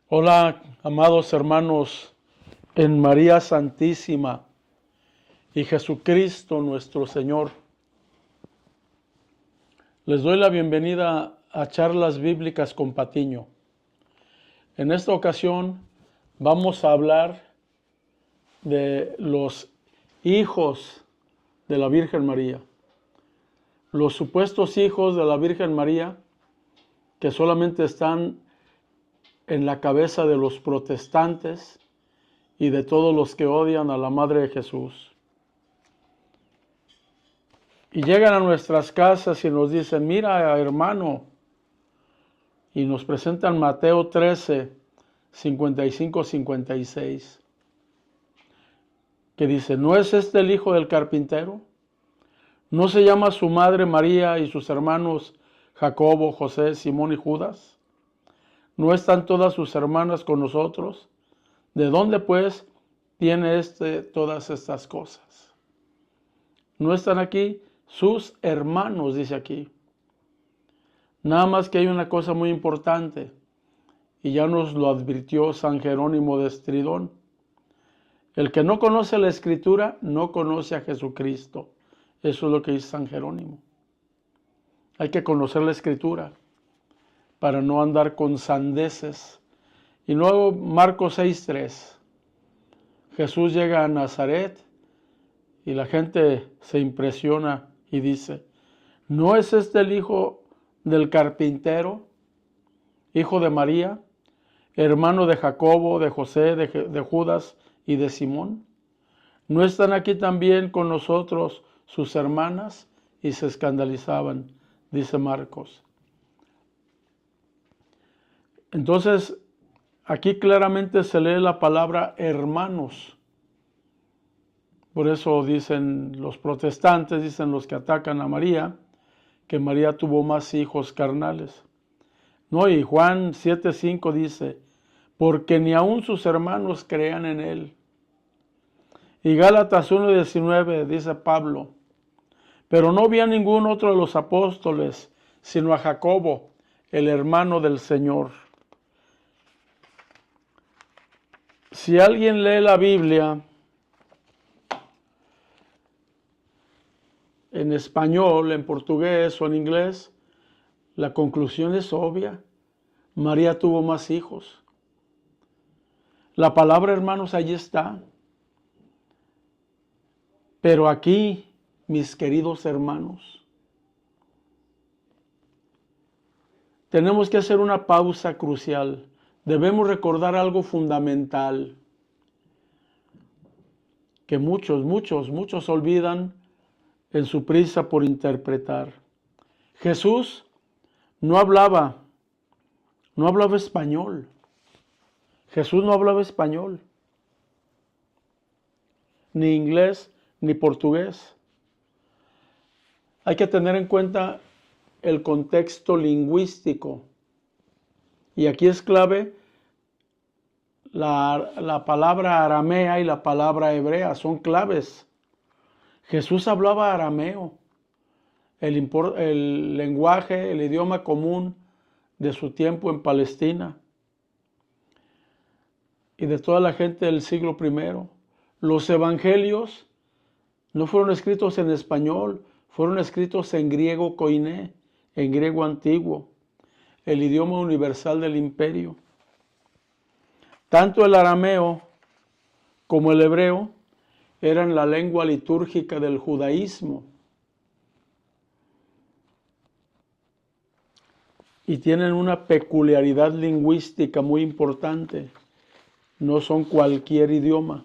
Hola, amados hermanos, en María Santísima y Jesucristo nuestro Señor. Les doy la bienvenida a Charlas Bíblicas con Patiño. En esta ocasión vamos a hablar de los hijos de la Virgen María. Los supuestos hijos de la Virgen María que solamente están en la cabeza de los protestantes y de todos los que odian a la Madre de Jesús. Y llegan a nuestras casas y nos dicen, mira hermano, y nos presentan Mateo 13, 55-56, que dice, ¿no es este el hijo del carpintero? ¿No se llama su madre María y sus hermanos Jacobo, José, Simón y Judas? ¿No están todas sus hermanas con nosotros? ¿De dónde pues tiene todas estas cosas? ¿No están aquí sus hermanos? Dice aquí. Nada más que hay una cosa muy importante, y ya nos lo advirtió San Jerónimo de Estridón. El que no conoce la Escritura no conoce a Jesucristo. Eso es lo que dice San Jerónimo. Hay que conocer la Escritura para no andar con sandeces. Y luego Marcos 6:3. Jesús llega a Nazaret y la gente se impresiona y dice, ¿no es este el hijo del carpintero, hijo de María, hermano de Jacobo, de José, de Judas y de Simón? ¿No están aquí también con nosotros sus hermanas? Y se escandalizaban, dice Marcos. Entonces, aquí claramente se lee la palabra hermanos. Por eso dicen los protestantes, dicen los que atacan a María, que María tuvo más hijos carnales. No, y Juan 7:5 dice, porque ni aun sus hermanos crean en él. Y Gálatas 1:19 dice Pablo, pero no vi a ningún otro de los apóstoles, sino a Jacobo, el hermano del Señor. Si alguien lee la Biblia en español, en portugués o en inglés, la conclusión es obvia. María tuvo más hijos. La palabra, hermanos, allí está. Pero aquí, mis queridos hermanos, tenemos que hacer una pausa crucial. Debemos recordar algo fundamental que muchos olvidan en su prisa por interpretar. Jesús no hablaba español. Jesús no hablaba español, ni inglés, ni portugués. Hay que tener en cuenta el contexto lingüístico. Y aquí es clave la palabra aramea y la palabra hebrea, son claves. Jesús hablaba arameo, el lenguaje, el idioma común de su tiempo en Palestina y de toda la gente del siglo I. Los evangelios no fueron escritos en español, fueron escritos en griego koiné, en griego antiguo, el idioma universal del imperio. Tanto el arameo como el hebreo eran la lengua litúrgica del judaísmo y tienen una peculiaridad lingüística muy importante. No son cualquier idioma.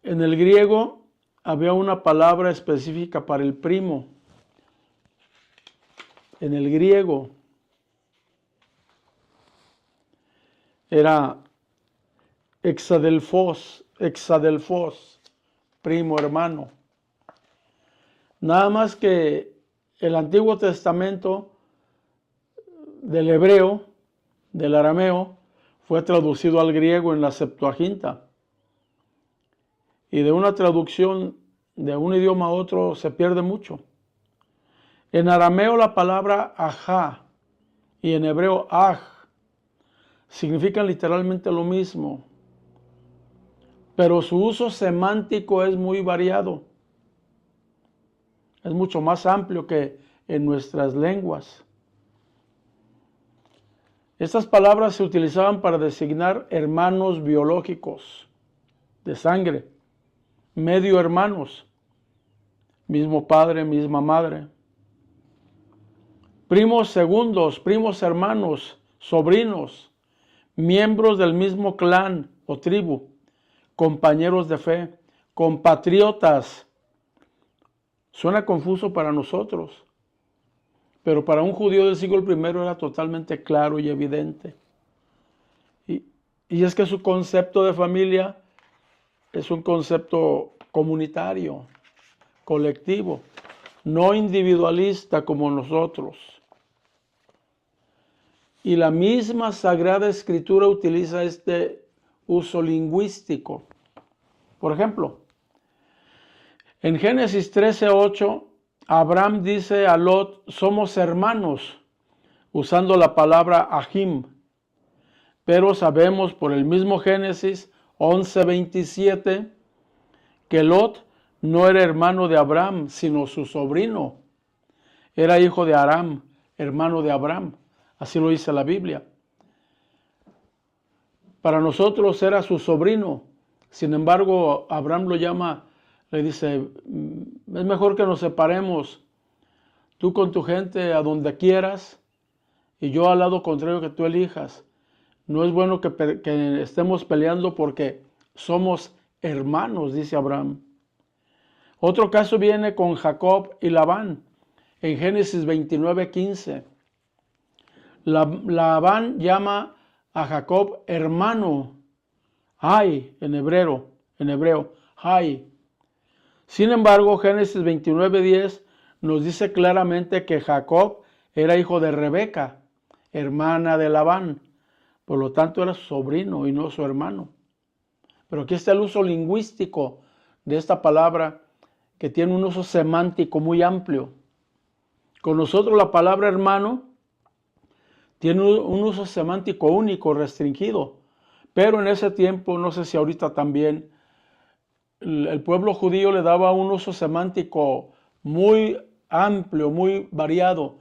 En el griego había una palabra específica para el primo. En el griego era exadelfos, primo, hermano. Nada más que el Antiguo Testamento del hebreo, del arameo, fue traducido al griego en la Septuaginta. Y de una traducción de un idioma a otro se pierde mucho. En arameo la palabra ajá y en hebreo aj significan literalmente lo mismo, pero su uso semántico es muy variado. Es mucho más amplio que en nuestras lenguas. Estas palabras se utilizaban para designar hermanos biológicos de sangre, medio hermanos, mismo padre, misma madre, primos segundos, primos hermanos, sobrinos, miembros del mismo clan o tribu, compañeros de fe, compatriotas. Suena confuso para nosotros, pero para un judío del siglo I era totalmente claro y evidente. Y es que su concepto de familia es un concepto comunitario, colectivo, no individualista como nosotros. Y la misma Sagrada Escritura utiliza este uso lingüístico. Por ejemplo, en Génesis 13:8, Abraham dice a Lot, somos hermanos, usando la palabra ahim. Pero sabemos por el mismo Génesis 11:27 que Lot no era hermano de Abraham, sino su sobrino. Era hijo de Aram, hermano de Abraham. Así lo dice la Biblia. Para nosotros era su sobrino. Sin embargo, Abraham lo llama, le dice, es mejor que nos separemos, tú con tu gente a donde quieras y yo al lado contrario que tú elijas. No es bueno que estemos peleando porque somos hermanos, dice Abraham. Otro caso viene con Jacob y Labán, en Génesis 29:15. Labán llama a Jacob hermano, ay, en hebreo, ay. Sin embargo, Génesis 29:10 nos dice claramente que Jacob era hijo de Rebeca, hermana de Labán. Por lo tanto, era su sobrino y no su hermano. Pero aquí está el uso lingüístico de esta palabra que tiene un uso semántico muy amplio. Con nosotros la palabra hermano tiene un uso semántico único, restringido. Pero en ese tiempo, no sé si ahorita también, el pueblo judío le daba un uso semántico muy amplio, muy variado.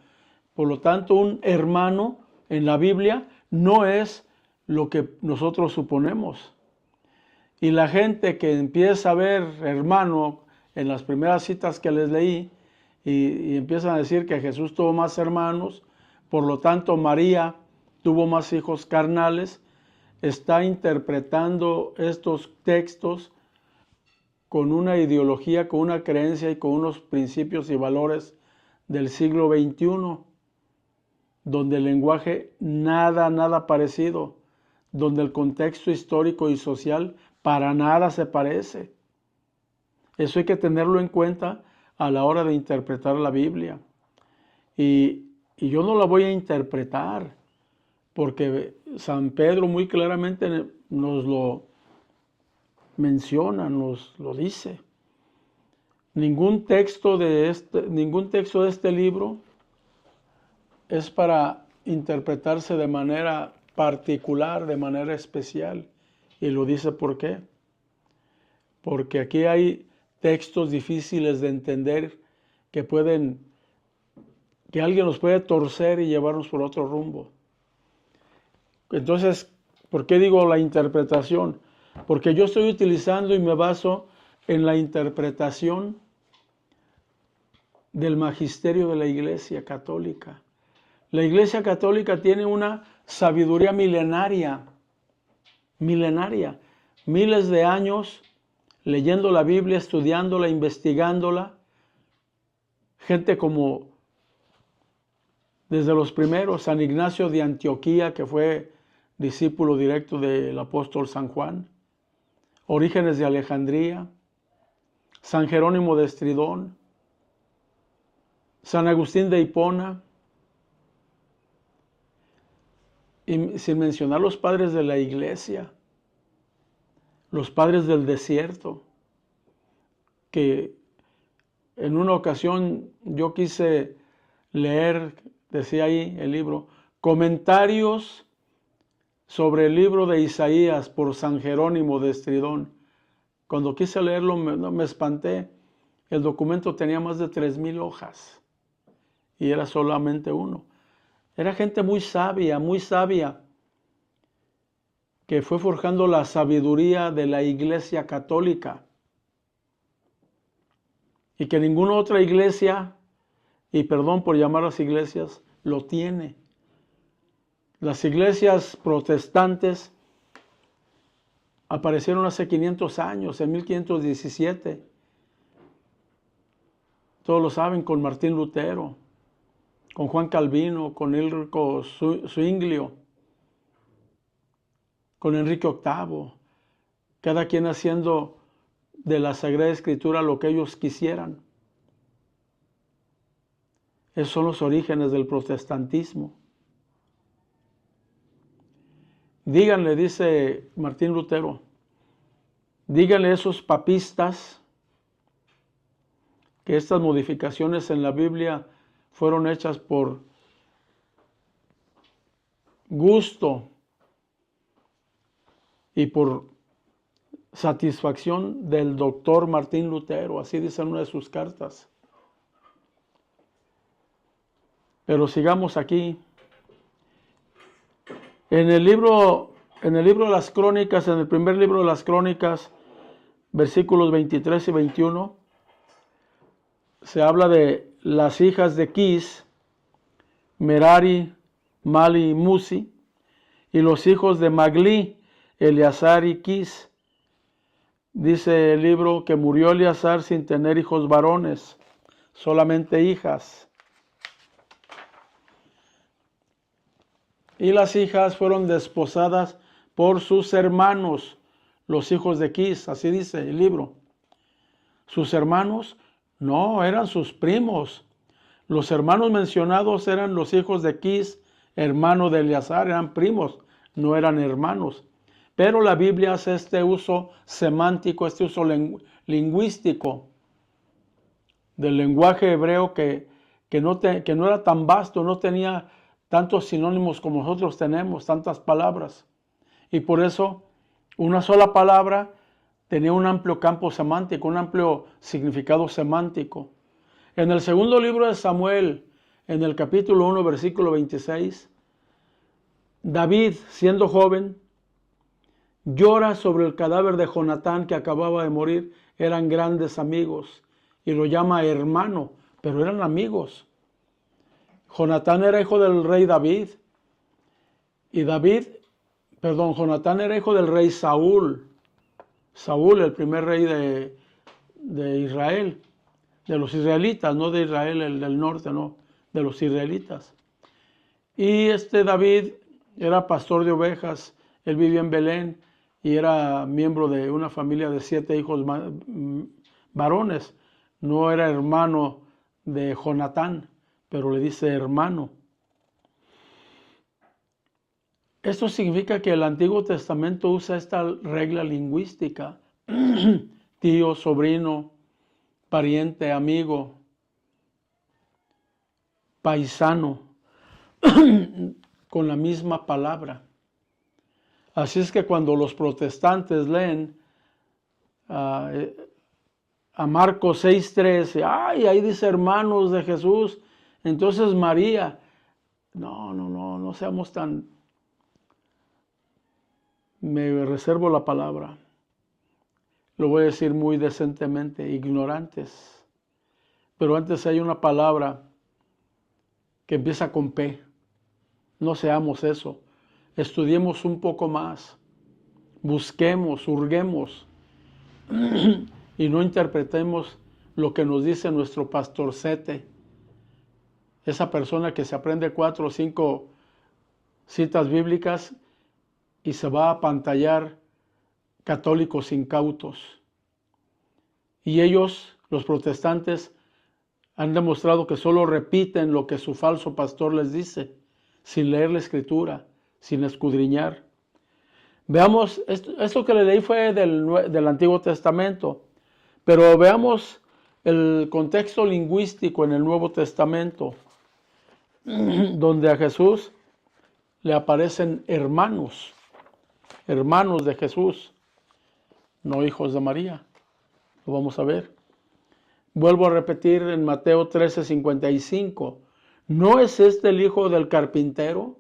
Por lo tanto, un hermano en la Biblia no es lo que nosotros suponemos. Y la gente que empieza a ver hermano en las primeras citas que les leí y empiezan a decir que Jesús tuvo más hermanos, por lo tanto María tuvo más hijos carnales, está interpretando estos textos con una ideología, con una creencia y con unos principios y valores del siglo XXI, donde el lenguaje nada parecido, donde el contexto histórico y social para nada se parece. Eso hay que tenerlo en cuenta a la hora de interpretar la Biblia. Y yo no la voy a interpretar, porque San Pedro muy claramente nos lo menciona, nos lo dice. Ningún texto de este libro es para interpretarse de manera particular, de manera especial. Y lo dice ¿por qué? Porque aquí hay textos difíciles de entender que alguien los puede torcer y llevarnos por otro rumbo. Entonces, ¿por qué digo la interpretación? Porque yo estoy utilizando y me baso en la interpretación del magisterio de la Iglesia Católica. La Iglesia Católica tiene una sabiduría milenaria, miles de años leyendo la Biblia, estudiándola, investigándola. Gente como desde los primeros, San Ignacio de Antioquía, que fue discípulo directo del apóstol San Juan, Orígenes de Alejandría, San Jerónimo de Estridón, San Agustín de Hipona, y sin mencionar los padres de la Iglesia, los padres del desierto, que en una ocasión yo quise leer, decía ahí el libro, comentarios sobre el libro de Isaías por San Jerónimo de Estridón. Cuando quise leerlo me espanté. El documento tenía más de 3,000 hojas y era solamente uno. Era gente muy sabia, que fue forjando la sabiduría de la Iglesia Católica y que ninguna otra iglesia, y perdón por llamar a las iglesias, lo tiene. Las iglesias protestantes aparecieron hace 500 años, en 1517. Todos lo saben, con Martín Lutero, con Juan Calvino, con Ulrico Zwinglio, con Enrique VIII, cada quien haciendo de la Sagrada Escritura lo que ellos quisieran. Esos son los orígenes del protestantismo. Díganle, dice Martín Lutero, díganle a esos papistas que estas modificaciones en la Biblia fueron hechas por gusto y por satisfacción del doctor Martín Lutero, así dice en una de sus cartas. Pero sigamos aquí. En el libro de las Crónicas, en el primer libro de las Crónicas, versículos 23 y 21, se habla de las hijas de Quis, Merari, Mali y Musi, y los hijos de Magli, Eleazar y Quis. Dice el libro que murió Eleazar sin tener hijos varones, solamente hijas. Y las hijas fueron desposadas por sus hermanos, los hijos de Quis, así dice el libro. Sus hermanos no, eran sus primos. Los hermanos mencionados eran los hijos de Quis, hermano de Eleazar, eran primos, no eran hermanos. Pero la Biblia hace este uso semántico, este uso lingüístico del lenguaje hebreo que no era tan vasto, no tenía tantos sinónimos como nosotros tenemos, tantas palabras. Y por eso una sola palabra tenía un amplio campo semántico, un amplio significado semántico. En el segundo libro de Samuel, en el capítulo 1, versículo 26, David, siendo joven, llora sobre el cadáver de Jonatán que acababa de morir. Eran grandes amigos y lo llama hermano, pero eran amigos. Jonatán era hijo del rey David y Jonatán era hijo del rey Saúl. Saúl, el primer rey de Israel, de los israelitas, no de Israel, el del norte, no, de los israelitas. Y David era pastor de ovejas, él vivía en Belén y era miembro de una familia de 7 hijos varones. No era hermano de Jonatán, pero le dice hermano. Esto significa que el Antiguo Testamento usa esta regla lingüística, tío, sobrino, pariente, amigo, paisano, con la misma palabra. Así es que cuando los protestantes leen a Marcos 6:13, ¡ay! Ahí dice hermanos de Jesús, entonces María. No seamos tan... Me reservo la palabra. Lo voy a decir muy decentemente, ignorantes. Pero antes hay una palabra que empieza con P. No seamos eso. Estudiemos un poco más. Busquemos, hurguemos. Y no interpretemos lo que nos dice nuestro pastorcete. Esa persona que se aprende 4 o 5 citas bíblicas y se va a apantallar católicos incautos. Y ellos, los protestantes, han demostrado que solo repiten lo que su falso pastor les dice, sin leer la Escritura, sin escudriñar. Veamos, esto que le leí fue del Antiguo Testamento, pero veamos el contexto lingüístico en el Nuevo Testamento. donde a Jesús le aparecen hermanos de Jesús, no hijos de María. Lo vamos a ver. Vuelvo a repetir en Mateo 13:55. ¿No es este el hijo del carpintero?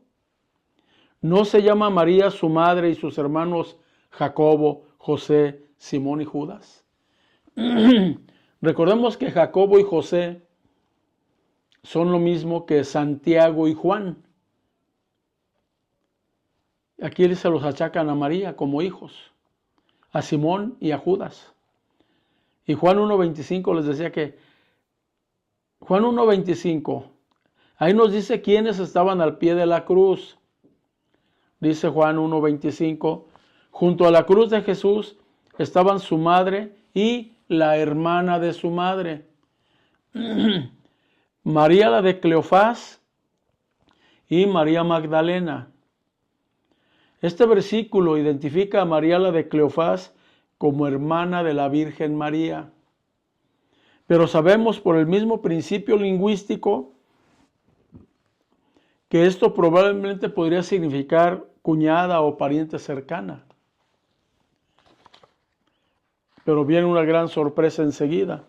¿No se llama María su madre y sus hermanos Jacobo, José, Simón y Judas? Recordemos que Jacobo y José son lo mismo que Santiago y Juan. Aquí se los achacan a María como hijos, a Simón y a Judas. Y Juan 1:25 les decía que, Juan 1:25, ahí nos dice quiénes estaban al pie de la cruz. Dice Juan 1:25, junto a la cruz de Jesús estaban su madre y la hermana de su madre, María la de Cleofás y María Magdalena. Este versículo identifica a María la de Cleofás como hermana de la Virgen María. Pero sabemos por el mismo principio lingüístico que esto probablemente podría significar cuñada o pariente cercana. Pero viene una gran sorpresa enseguida.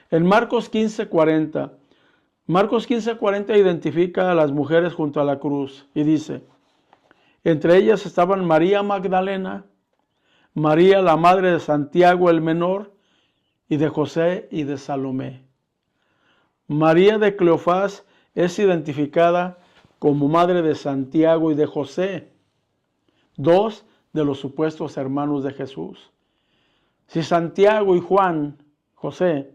En Marcos 15:40 identifica a las mujeres junto a la cruz y dice, entre ellas estaban María Magdalena, María la madre de Santiago el menor y de José y de Salomé. María de Cleofás es identificada como madre de Santiago y de José, dos de los supuestos hermanos de Jesús. Si Santiago y José,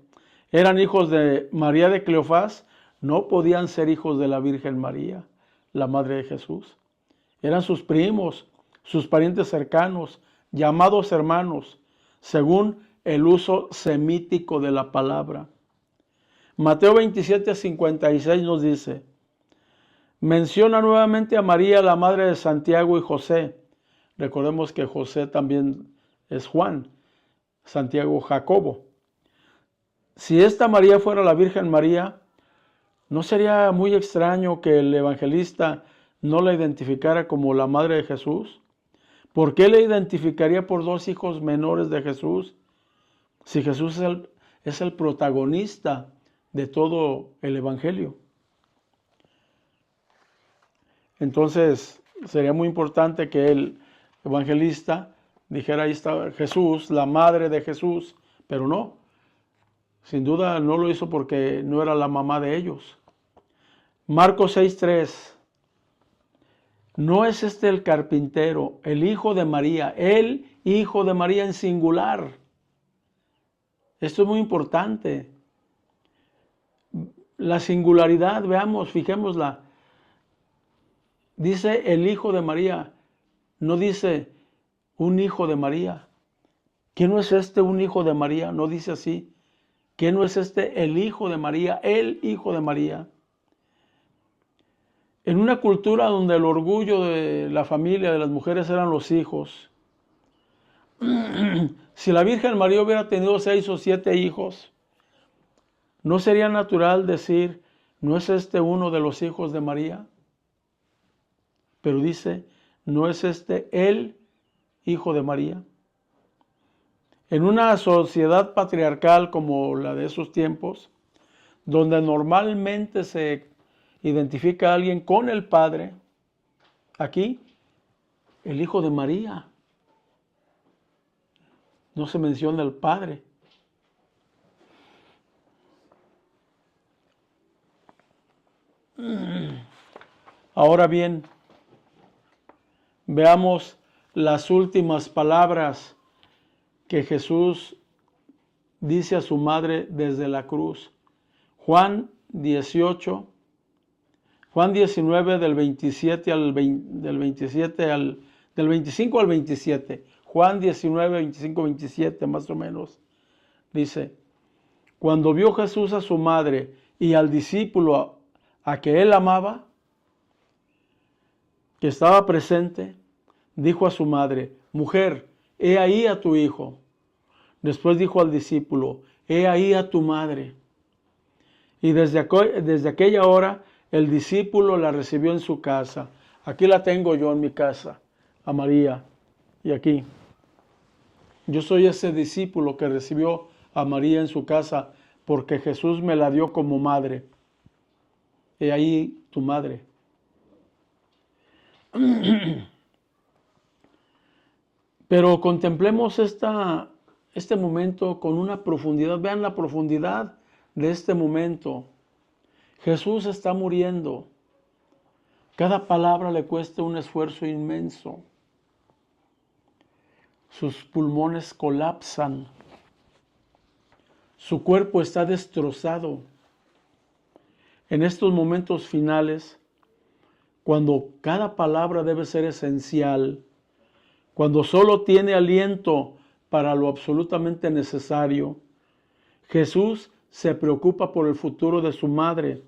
eran hijos de María de Cleofás, no podían ser hijos de la Virgen María, la madre de Jesús. Eran sus primos, sus parientes cercanos, llamados hermanos, según el uso semítico de la palabra. Mateo 27:56 nos dice, menciona nuevamente a María, la madre de Santiago y José. Recordemos que José también es Juan, Santiago Jacobo. Si esta María fuera la Virgen María, ¿no sería muy extraño que el evangelista no la identificara como la madre de Jesús? ¿Por qué le identificaría por dos hijos menores de Jesús? Si Jesús es el protagonista de todo el evangelio. Entonces, sería muy importante que el evangelista dijera, ahí está Jesús, la madre de Jesús, pero no. Sin duda no lo hizo porque no era la mamá de ellos. Marcos 6:3. ¿No es este el carpintero, el hijo de María, el hijo de María en singular? Esto es muy importante. La singularidad, veamos, fijémosla. Dice el hijo de María, no dice un hijo de María. ¿Quién no es este un hijo de María? No dice así. ¿Quién no es este el hijo de María, el hijo de María? En una cultura donde el orgullo de la familia, de las mujeres, eran los hijos. Si la Virgen María hubiera tenido 6 o 7 hijos, ¿no sería natural decir, no es este uno de los hijos de María? Pero dice, ¿no es este el hijo de María? En una sociedad patriarcal como la de esos tiempos, donde normalmente se identifica a alguien con el Padre, aquí, el hijo de María. No se menciona el Padre. Ahora bien, veamos las últimas palabras que Jesús dice a su madre desde la cruz. Juan 19 del 27 del 25 al 27. Juan 19, 25, 27 más o menos. Dice, cuando vio Jesús a su madre y al discípulo a que él amaba, que estaba presente, dijo a su madre, mujer, he ahí a tu hijo. Después dijo al discípulo, he ahí a tu madre. Y desde aquella hora el discípulo la recibió en su casa. Aquí la tengo yo en mi casa, a María. Y aquí. Yo soy ese discípulo que recibió a María en su casa porque Jesús me la dio como madre. Y ahí tu madre. Pero contemplemos este momento con una profundidad. Vean la profundidad de este momento. Jesús está muriendo. Cada palabra le cuesta un esfuerzo inmenso. Sus pulmones colapsan. Su cuerpo está destrozado. En estos momentos finales, cuando cada palabra debe ser esencial, cuando solo tiene aliento para lo absolutamente necesario, Jesús se preocupa por el futuro de su madre.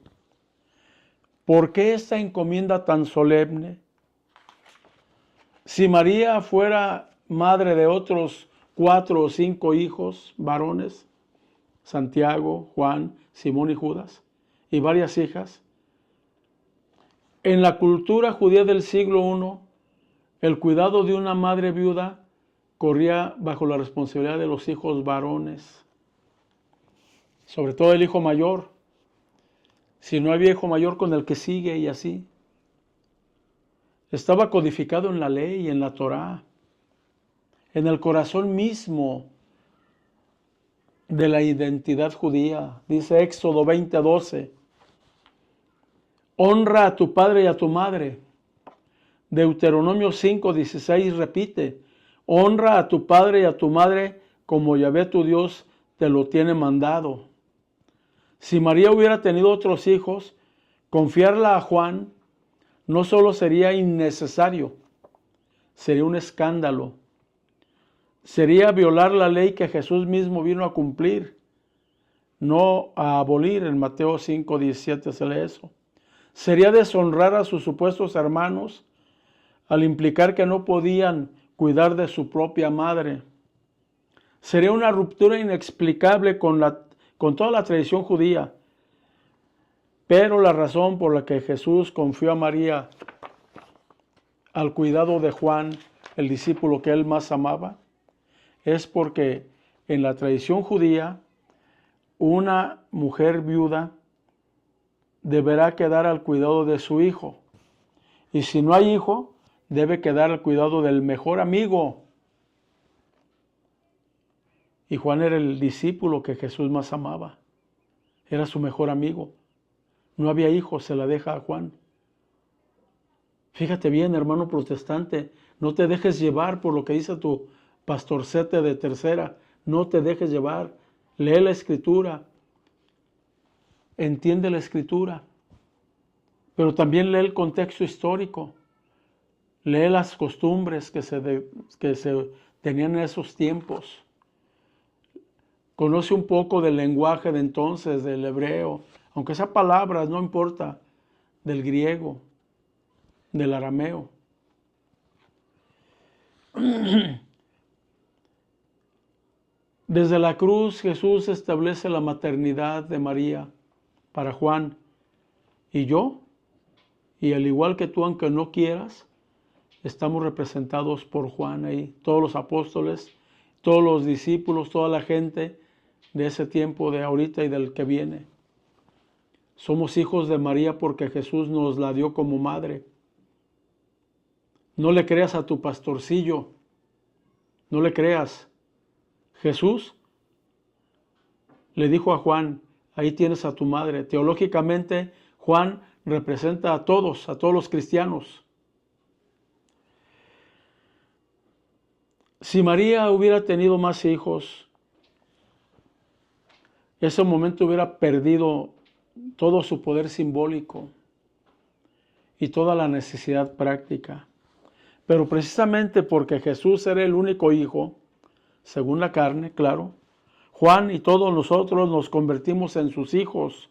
¿Por qué esta encomienda tan solemne? Si María fuera madre de otros 4 o 5 hijos varones, Santiago, Juan, Simón y Judas, y varias hijas, en la cultura judía del siglo I, el cuidado de una madre viuda corría bajo la responsabilidad de los hijos varones, sobre todo el hijo mayor. Si no había hijo mayor, con el que sigue y así. Estaba codificado en la ley y en la Torá, en el corazón mismo de la identidad judía. Dice Éxodo 20:12, honra a tu padre y a tu madre. Deuteronomio 5:16 repite, honra a tu padre y a tu madre como Yahvé tu Dios te lo tiene mandado. Si María hubiera tenido otros hijos, confiarla a Juan no solo sería innecesario, sería un escándalo. Sería violar la ley que Jesús mismo vino a cumplir, no a abolir. En Mateo 5:17 se lee eso. Sería deshonrar a sus supuestos hermanos al implicar que no podían cuidar de su propia madre. Sería una ruptura inexplicable con toda la tradición judía. Pero la razón por la que Jesús confió a María al cuidado de Juan, el discípulo que él más amaba, es porque en la tradición judía, una mujer viuda deberá quedar al cuidado de su hijo. Y si no hay hijo, debe quedar al cuidado del mejor amigo. Y Juan era el discípulo que Jesús más amaba. Era su mejor amigo. No había hijos, se la deja a Juan. Fíjate bien, hermano protestante, no te dejes llevar por lo que dice tu pastorcete de tercera. No te dejes llevar. Lee la Escritura. Entiende la Escritura. Pero también lee el contexto histórico. Lee las costumbres que se tenían en esos tiempos. Conoce un poco del lenguaje de entonces, del hebreo, aunque sea palabras, no importa, del griego, del arameo. Desde la cruz Jesús establece la maternidad de María para Juan. Y yo, y al igual que tú, aunque no quieras, estamos representados por Juan ahí. Todos los apóstoles, todos los discípulos, toda la gente de ese tiempo, de ahorita y del que viene. Somos hijos de María porque Jesús nos la dio como madre. No le creas a tu pastorcillo. No le creas. Jesús le dijo a Juan, ahí tienes a tu madre. Teológicamente, Juan representa a todos los cristianos. Si María hubiera tenido más hijos, ese momento hubiera perdido todo su poder simbólico y toda la necesidad práctica. Pero precisamente porque Jesús era el único hijo, según la carne, claro, Juan y todos nosotros nos convertimos en sus hijos,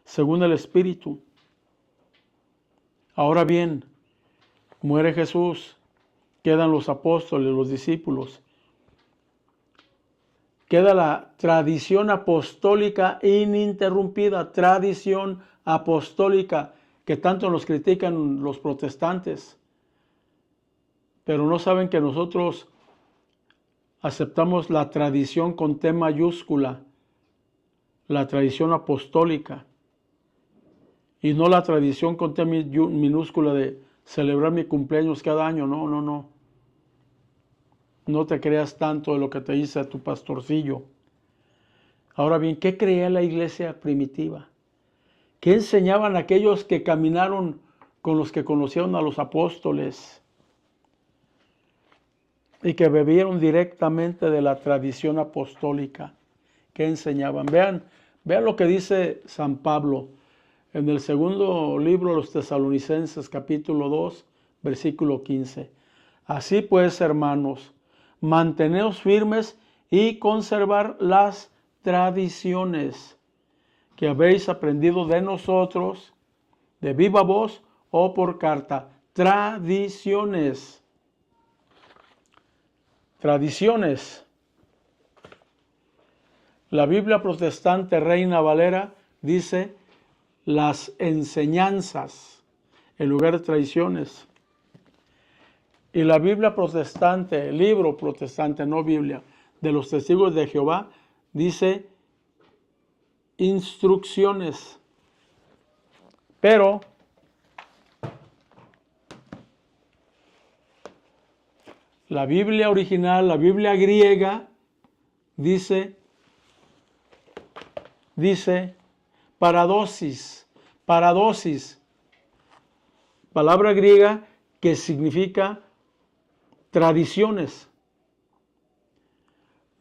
según el Espíritu. Ahora bien, muere Jesús, quedan los apóstoles, los discípulos. Queda la tradición apostólica ininterrumpida, tradición apostólica. que tanto nos critican los protestantes, pero no saben que nosotros aceptamos la tradición con T mayúscula, la tradición apostólica, y no la tradición con T minúscula de celebrar mi cumpleaños cada año. No, no, no. No te creas tanto de lo que te dice tu pastorcillo. Ahora bien, ¿qué creía la iglesia primitiva? ¿Qué enseñaban aquellos que caminaron con los que conocieron a los apóstoles y que bebieron directamente de la tradición apostólica? ¿Qué enseñaban? Vean lo que dice San Pablo en el segundo libro de los Tesalonicenses, capítulo 2, versículo 15. Así pues, hermanos, manteneos firmes y conservar las tradiciones que habéis aprendido de nosotros, de viva voz o por carta. Tradiciones. Tradiciones. La Biblia protestante Reina Valera dice las enseñanzas en lugar de tradiciones. Y la Biblia protestante, el libro protestante, no Biblia, de los Testigos de Jehová, dice instrucciones. Pero la Biblia original, la Biblia griega, dice paradosis, palabra griega que significa tradiciones.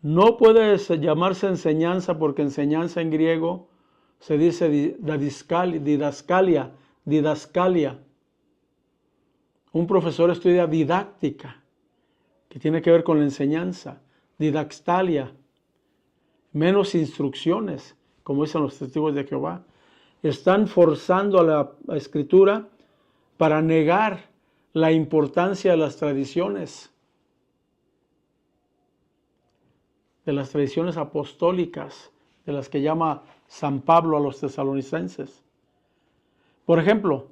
No puede llamarse enseñanza porque enseñanza en griego se dice didascalia. Un profesor estudia didáctica, que tiene que ver con la enseñanza, didaxtalia, menos instrucciones, como dicen los Testigos de Jehová. Están forzando a la Escritura para negar la importancia de las tradiciones apostólicas, de las que llama San Pablo a los tesalonicenses. Por ejemplo,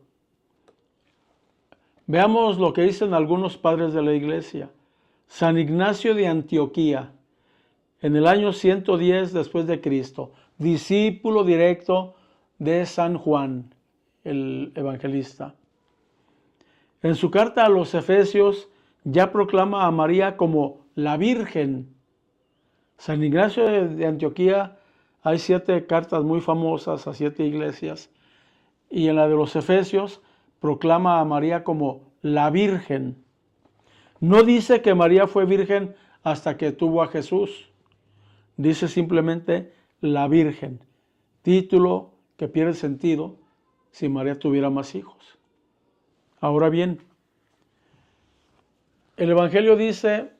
veamos lo que dicen algunos padres de la iglesia. San Ignacio de Antioquía, en el año 110 después de Cristo, discípulo directo de San Juan, el evangelista. En su carta a los Efesios ya proclama a María como la Virgen. San Ignacio de Antioquía, hay 7 cartas muy famosas a 7 iglesias, y en la de los Efesios proclama a María como la Virgen. No dice que María fue virgen hasta que tuvo a Jesús. Dice simplemente la Virgen, título que pierde sentido si María tuviera más hijos. Ahora bien, el Evangelio dice,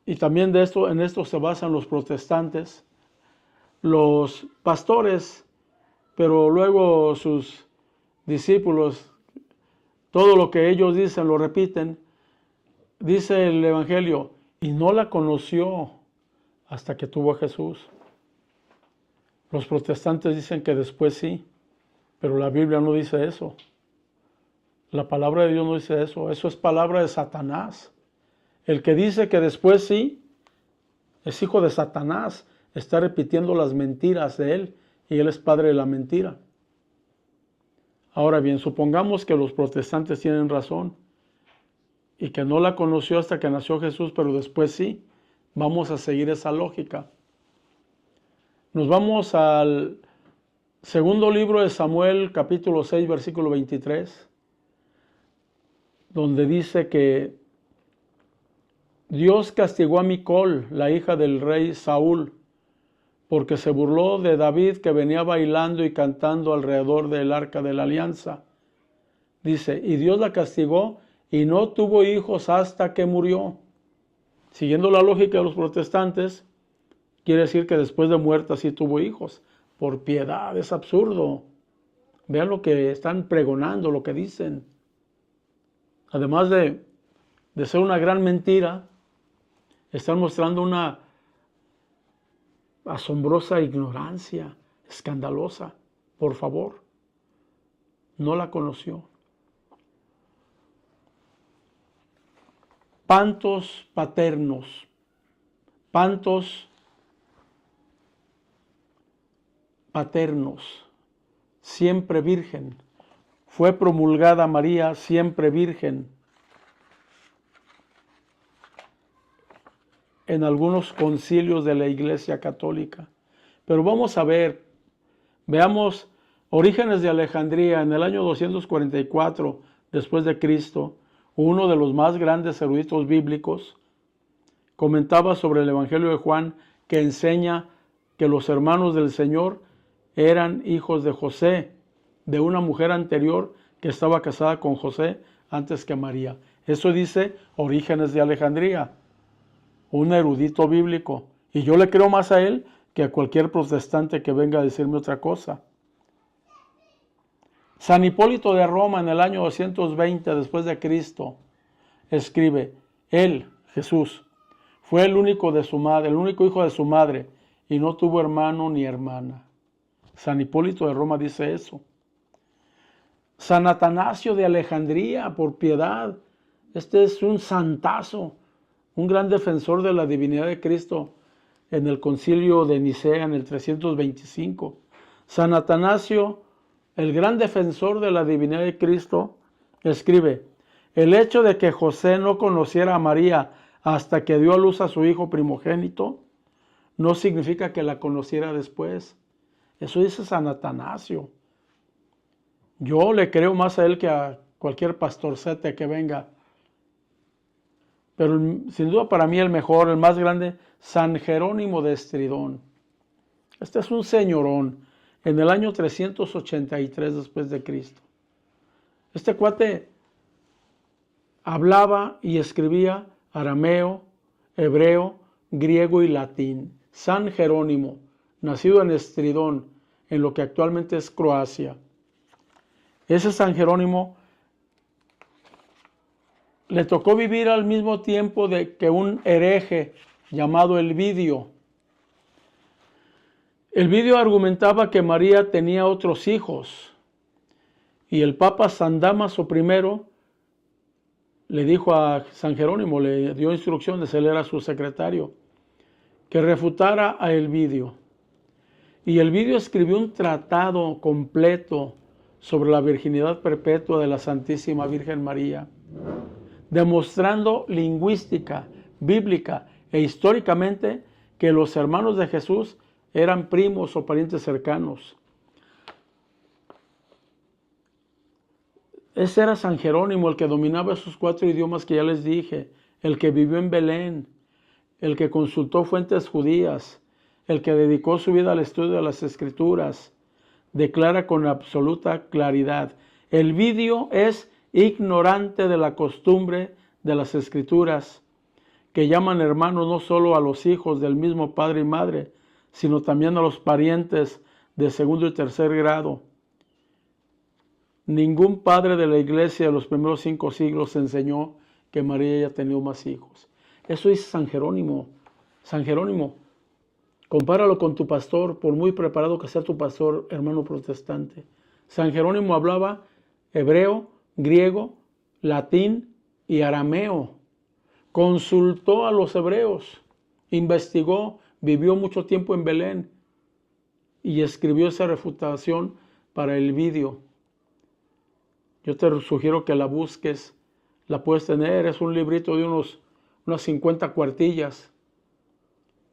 y también en esto se basan los protestantes, los pastores, pero luego sus discípulos, todo lo que ellos dicen lo repiten. Dice el Evangelio, y no la conoció hasta que tuvo a Jesús. Los protestantes dicen que después sí, pero la Biblia no dice eso. La palabra de Dios no dice eso. Eso es palabra de Satanás. El que dice que después sí, es hijo de Satanás. Está repitiendo las mentiras de él y él es padre de la mentira. Ahora bien, supongamos que los protestantes tienen razón y que no la conoció hasta que nació Jesús, pero después sí. Vamos a seguir esa lógica. Nos vamos al segundo libro de Samuel, capítulo 6, versículo 23, donde dice que Dios castigó a Micol, la hija del rey Saúl, porque se burló de David, que venía bailando y cantando alrededor del arca de la alianza. Dice, y Dios la castigó y no tuvo hijos hasta que murió. Siguiendo la lógica de los protestantes, quiere decir que después de muerta sí tuvo hijos. Por piedad, es absurdo. Vean lo que están pregonando, lo que dicen. Además de ser una gran mentira, están mostrando una asombrosa ignorancia, escandalosa. Por favor. no la conoció. Pantos paternos, pantos paternos, siempre virgen. Fue promulgada María, siempre virgen, en algunos concilios de la Iglesia Católica. Pero vamos a veamos Orígenes de Alejandría en el año 244 después de Cristo, uno de los más grandes eruditos bíblicos, comentaba sobre el Evangelio de Juan que enseña que los hermanos del Señor eran hijos de José, de una mujer anterior que estaba casada con José antes que María. Eso dice Orígenes de Alejandría, un erudito bíblico. Y yo le creo más a él que a cualquier protestante que venga a decirme otra cosa. San Hipólito de Roma, en el año 220 después de Cristo, escribe: él, Jesús, fue el único hijo de su madre, y no tuvo hermano ni hermana. San Hipólito de Roma dice eso. San Atanasio de Alejandría, por piedad, este es un santazo, un gran defensor de la divinidad de Cristo en el concilio de Nicea en el 325. San Atanasio, el gran defensor de la divinidad de Cristo, escribe: el hecho de que José no conociera a María hasta que dio a luz a su hijo primogénito no significa que la conociera después. Eso dice San Atanasio. Yo le creo más a él que a cualquier pastorcete que venga. Pero sin duda para mí el mejor, el más grande, San Jerónimo de Estridón. Este es un señorón, en el año 383 después de Cristo. Este cuate hablaba y escribía arameo, hebreo, griego y latín. San Jerónimo, nacido en Estridón, en lo que actualmente es Croacia. Ese San Jerónimo le tocó vivir al mismo tiempo que un hereje llamado Elvidio. Elvidio argumentaba que María tenía otros hijos, y el Papa San Dámaso I le dijo a San Jerónimo, le dio instrucciones, él era su secretario, que refutara a Elvidio. Y Elvidio escribió un tratado completo sobre la virginidad perpetua de la Santísima Virgen María, demostrando lingüística, bíblica e históricamente que los hermanos de Jesús eran primos o parientes cercanos. Ese era San Jerónimo, el que dominaba esos 4 idiomas que ya les dije, el que vivió en Belén, el que consultó fuentes judías, el que dedicó su vida al estudio de las Escrituras. Declara con absoluta claridad: Elvidio es ignorante de la costumbre de las Escrituras, que llaman hermanos no solo a los hijos del mismo padre y madre, sino también a los parientes de segundo y tercer grado. Ningún padre de la iglesia de los primeros 5 siglos enseñó que María haya tenido más hijos. Eso dice San Jerónimo. San Jerónimo, compáralo con tu pastor, por muy preparado que sea tu pastor, hermano protestante. San Jerónimo hablaba hebreo, griego, latín y arameo. Consultó a los hebreos, investigó, vivió mucho tiempo en Belén y escribió esa refutación para Elvidio. Yo te sugiero que la busques, la puedes tener, es un librito de unas 50 cuartillas.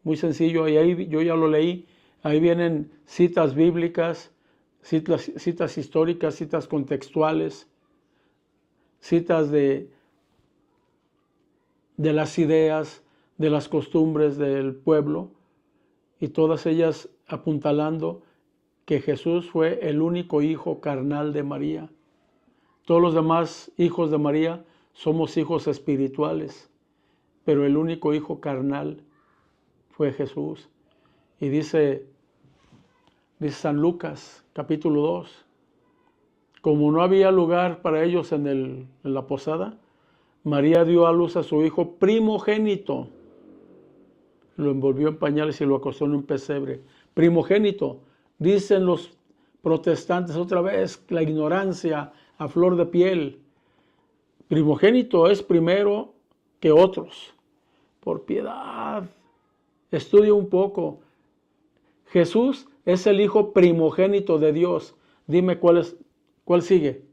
Muy sencillo, y ahí yo ya lo leí. Ahí vienen citas bíblicas, citas históricas, citas contextuales, citas de las ideas, de las costumbres del pueblo, y todas ellas apuntalando que Jesús fue el único hijo carnal de María. Todos los demás hijos de María somos hijos espirituales, pero el único hijo carnal fue Jesús. Y dice San Lucas, capítulo 2, como no había lugar para ellos en la posada, María dio a luz a su hijo primogénito. Lo envolvió en pañales y lo acostó en un pesebre. Primogénito, dicen los protestantes otra vez, la ignorancia a flor de piel. Primogénito es primero que otros. Por piedad, estudia un poco. Jesús es el hijo primogénito de Dios. Dime cuál sigue.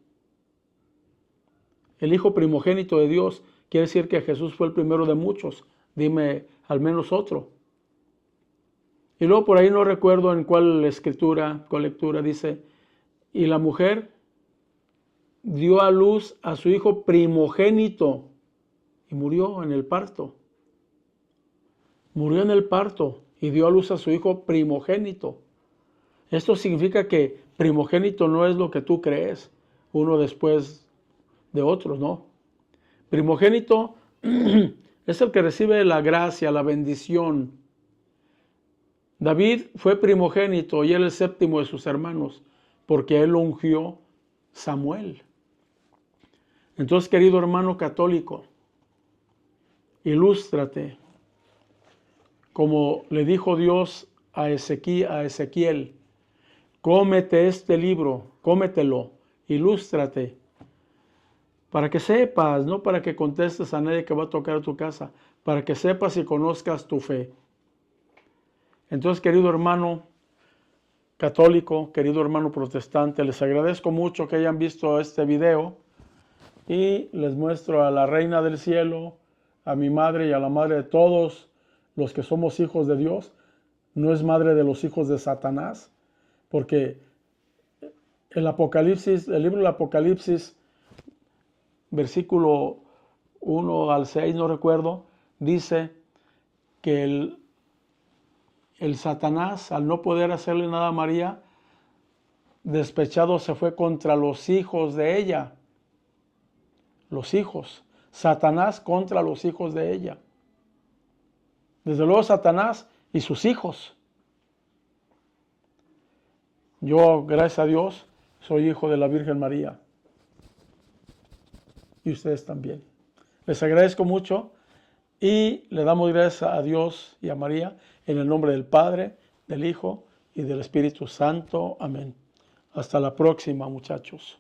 El hijo primogénito de Dios quiere decir que Jesús fue el primero de muchos. Dime al menos otro. Y luego por ahí no recuerdo en cuál lectura dice, y la mujer dio a luz a su hijo primogénito y murió en el parto. Murió en el parto y dio a luz a su hijo primogénito. Esto significa que primogénito no es lo que tú crees, uno después de otros, ¿no? Primogénito es el que recibe la gracia, la bendición. David fue primogénito y él el séptimo de sus hermanos, porque él lo ungió Samuel. Entonces, querido hermano católico, ilústrate. Como le dijo Dios a Ezequiel, cómete este libro, cómetelo, ilústrate, para que sepas, no para que contestes a nadie que va a tocar a tu casa, para que sepas y conozcas tu fe. Entonces, querido hermano católico, querido hermano protestante, les agradezco mucho que hayan visto este video y les muestro a la Reina del Cielo, a mi madre y a la madre de todos los que somos hijos de Dios. No es madre de los hijos de Satanás, porque el libro del Apocalipsis, versículo 1 al 6, no recuerdo, dice que el Satanás, al no poder hacerle nada a María, despechado se fue contra los hijos de ella. Los hijos. Satanás contra los hijos de ella. Desde luego Satanás y sus hijos. Yo, gracias a Dios, soy hijo de la Virgen María. Y ustedes también. Les agradezco mucho y le damos gracias a Dios y a María en el nombre del Padre, del Hijo y del Espíritu Santo. Amén. Hasta la próxima, muchachos.